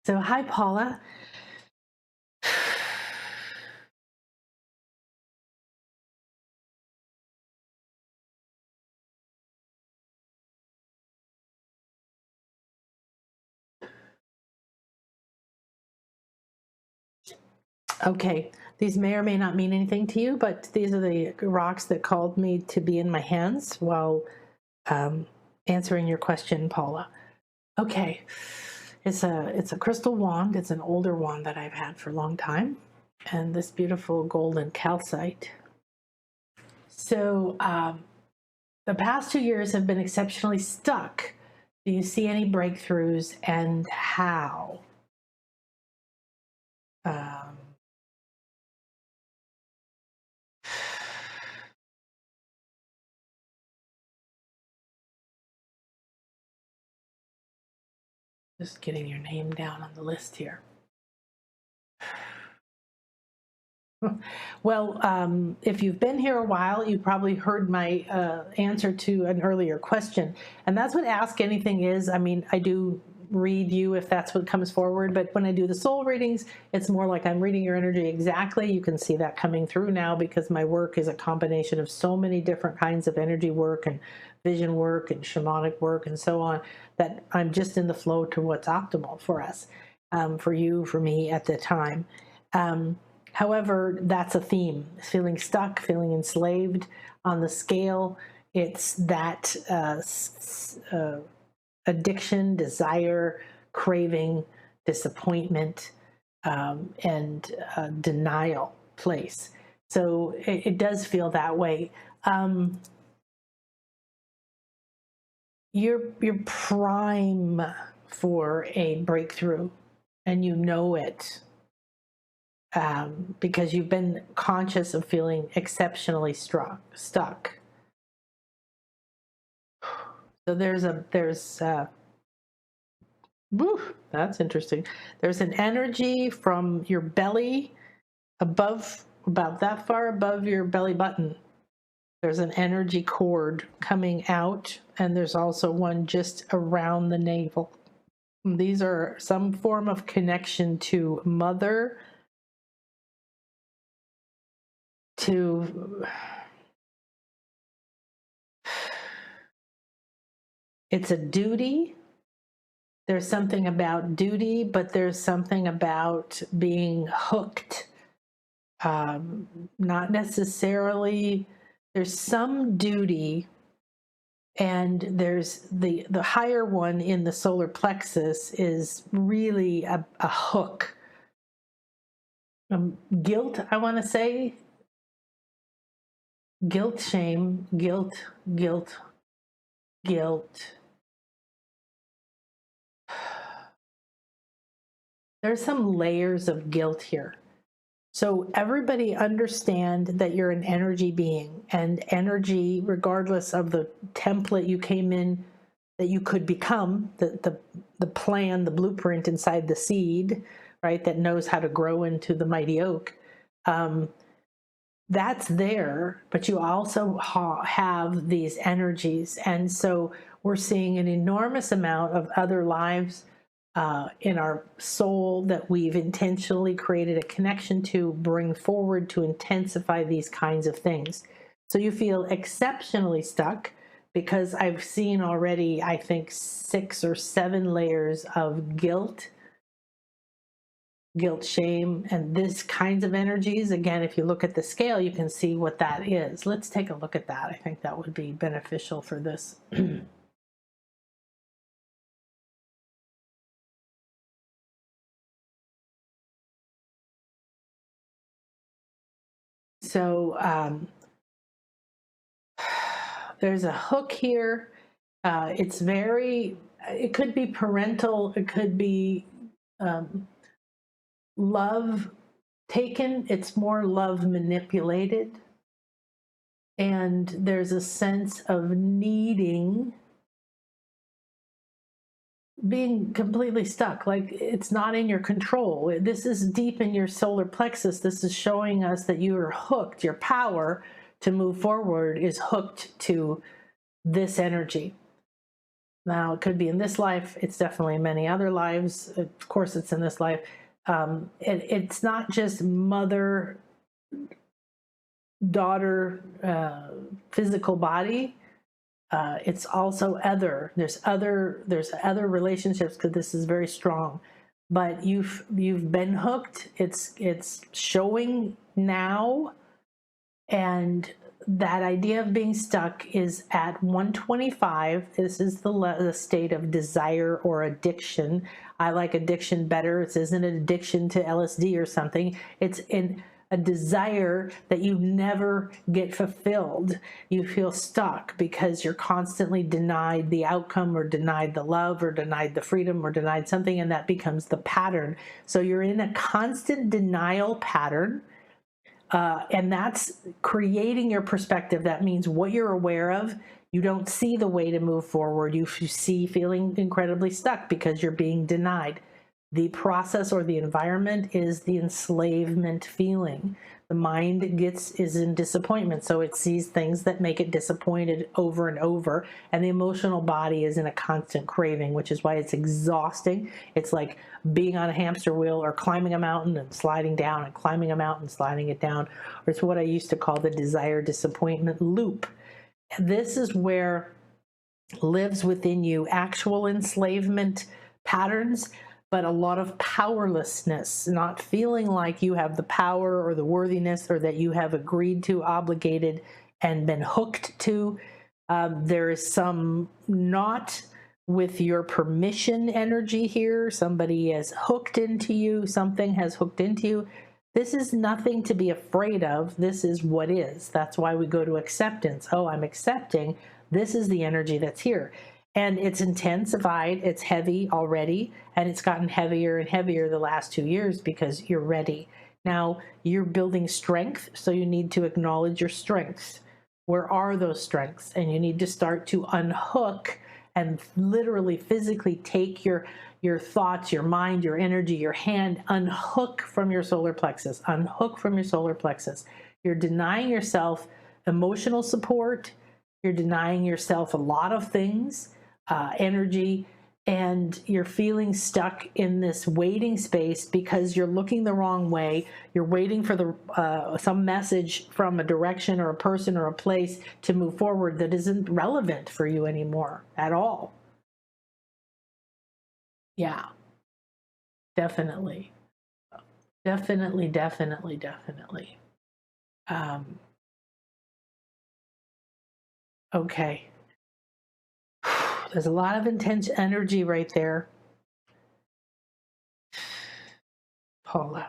So, hi, Paula. Okay, these may or may not mean anything to you, but these are the rocks that called me to be in my hands while um, answering your question, Paula. Okay, it's a crystal wand. It's an older wand that I've had for a long time, and this beautiful golden calcite. So the past 2 years have been exceptionally stuck. Do you see any breakthroughs, and how? Um, just getting your name down on the list here. Well, if you've been here a while, you probably heard my answer to an earlier question. And that's what Ask Anything is. I mean, I do read you if that's what comes forward, but when I do the soul readings, it's more like I'm reading your energy exactly. You can see that coming through now because my work is a combination of so many different kinds of energy work and vision work and shamanic work and so on, that I'm just in the flow to what's optimal for us, for you, for me at the time. However, that's a theme, feeling stuck, feeling enslaved. On the scale, it's that addiction, desire, craving, disappointment, and denial place. So it does feel that way. You're prime for a breakthrough, and you know it. Because you've been conscious of feeling exceptionally stuck. So woo, that's interesting. There's an energy from your belly above, about that far above your belly button. There's an energy cord coming out, and there's also one just around the navel. These are some form of connection to mother, it's a duty. There's something about duty, but there's something about being hooked. Not necessarily, there's some duty, and there's the higher one in the solar plexus is really a hook. Guilt, I want to say. Guilt, shame, guilt. There's some layers of guilt here. So everybody understand that you're an energy being, and energy, regardless of the template you came in, that you could become, the plan, the blueprint inside the seed, right, that knows how to grow into the mighty oak. That's there, but you also have these energies. And so we're seeing an enormous amount of other lives in our soul that we've intentionally created a connection to bring forward to intensify these kinds of things. So you feel exceptionally stuck because I've seen already, I think, 6 or 7 layers of guilt, shame, and this kinds of energies. Again, if you look at the scale, you can see what that is. Let's take a look at that. I think that would be beneficial for this. So there's a hook here. It could be parental, it could be love taken, it's more love manipulated. And there's a sense of needing, being completely stuck, like it's not in your control. This is deep in your solar plexus. This is showing us that you are hooked. Your power to move forward is hooked to this energy. Now, it could be in this life. It's definitely in many other lives. Of course, it's in this life. It's not just mother, daughter, physical body. It's also other. There's other relationships, because this is very strong. But you've been hooked. It's showing now, and that idea of being stuck is at 125. This is the state of desire or addiction. I like addiction better. It isn't an addiction to LSD or something. It's in a desire that you never get fulfilled. You feel stuck because you're constantly denied the outcome, or denied the love, or denied the freedom, or denied something, and that becomes the pattern. So you're in a constant denial pattern. And that's creating your perspective. That means what you're aware of, you don't see the way to move forward. You see feeling incredibly stuck because you're being denied. The process or the environment is the enslavement feeling. The mind is in disappointment, so it sees things that make it disappointed over and over, and the emotional body is in a constant craving, which is why it's exhausting. It's like being on a hamster wheel, or climbing a mountain and sliding down, and climbing a mountain, sliding it down, or it's what I used to call the desire disappointment loop. This is where lives within you actual enslavement patterns, but a lot of powerlessness, not feeling like you have the power or the worthiness, or that you have agreed to, obligated, and been hooked to. There is some not with your permission energy here. Somebody has hooked into you. Something has hooked into you. This is nothing to be afraid of. This is what is. That's why we go to acceptance. Oh, I'm accepting. This is the energy that's here. And it's intensified, it's heavy already, and it's gotten heavier and heavier the last 2 years because you're ready. Now, you're building strength, so you need to acknowledge your strengths. Where are those strengths? And you need to start to unhook and literally physically take your thoughts, your mind, your energy, your hand, unhook from your solar plexus, unhook from your solar plexus. You're denying yourself emotional support. You're denying yourself a lot of things. Energy, and you're feeling stuck in this waiting space because you're looking the wrong way. You're waiting for some message from a direction or a person or a place to move forward that isn't relevant for you anymore at all. Yeah, definitely. Definitely, definitely, definitely. Okay. There's a lot of intense energy right there, Paula.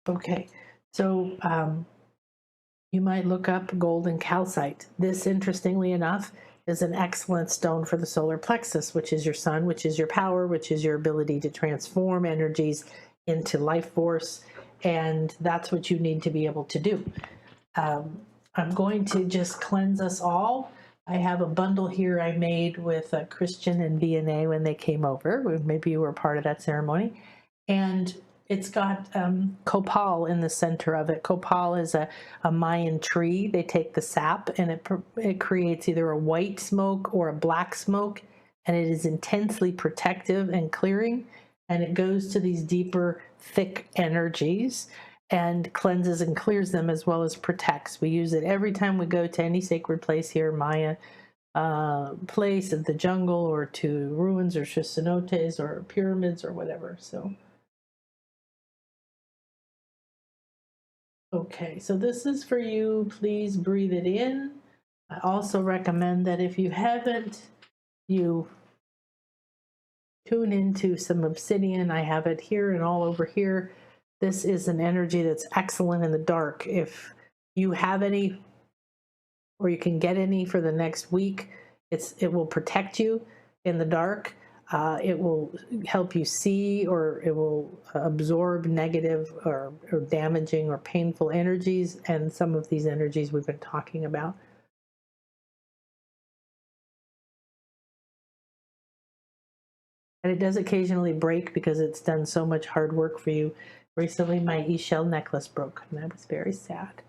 Okay, so you might look up golden calcite. This, interestingly enough, is an excellent stone for the solar plexus, which is your sun, which is your power, which is your ability to transform energies into life force, and that's what you need to be able to do. I'm going to just cleanse us all. I have a bundle here I made with Christian and BNA when they came over. Maybe you were part of that ceremony. And it's got copal in the center of it. Copal is a Mayan tree. They take the sap, and it creates either a white smoke or a black smoke, and it is intensely protective and clearing, and it goes to these deeper, thick energies and cleanses and clears them, as well as protects. We use it every time we go to any sacred place here, Maya place of the jungle, or to ruins, or cenotes, or pyramids, or whatever. So, okay, so this is for you. Please breathe it in. I also recommend that if you haven't, you tune into some obsidian. I have it here and all over here. This is an energy that's excellent in the dark. If you have any, or you can get any for the next week, it will protect you in the dark. It will help you see, or it will absorb negative or damaging or painful energies, and some of these energies we've been talking about. And it does occasionally break because it's done so much hard work for you. Recently, my e-shell necklace broke, and that was very sad.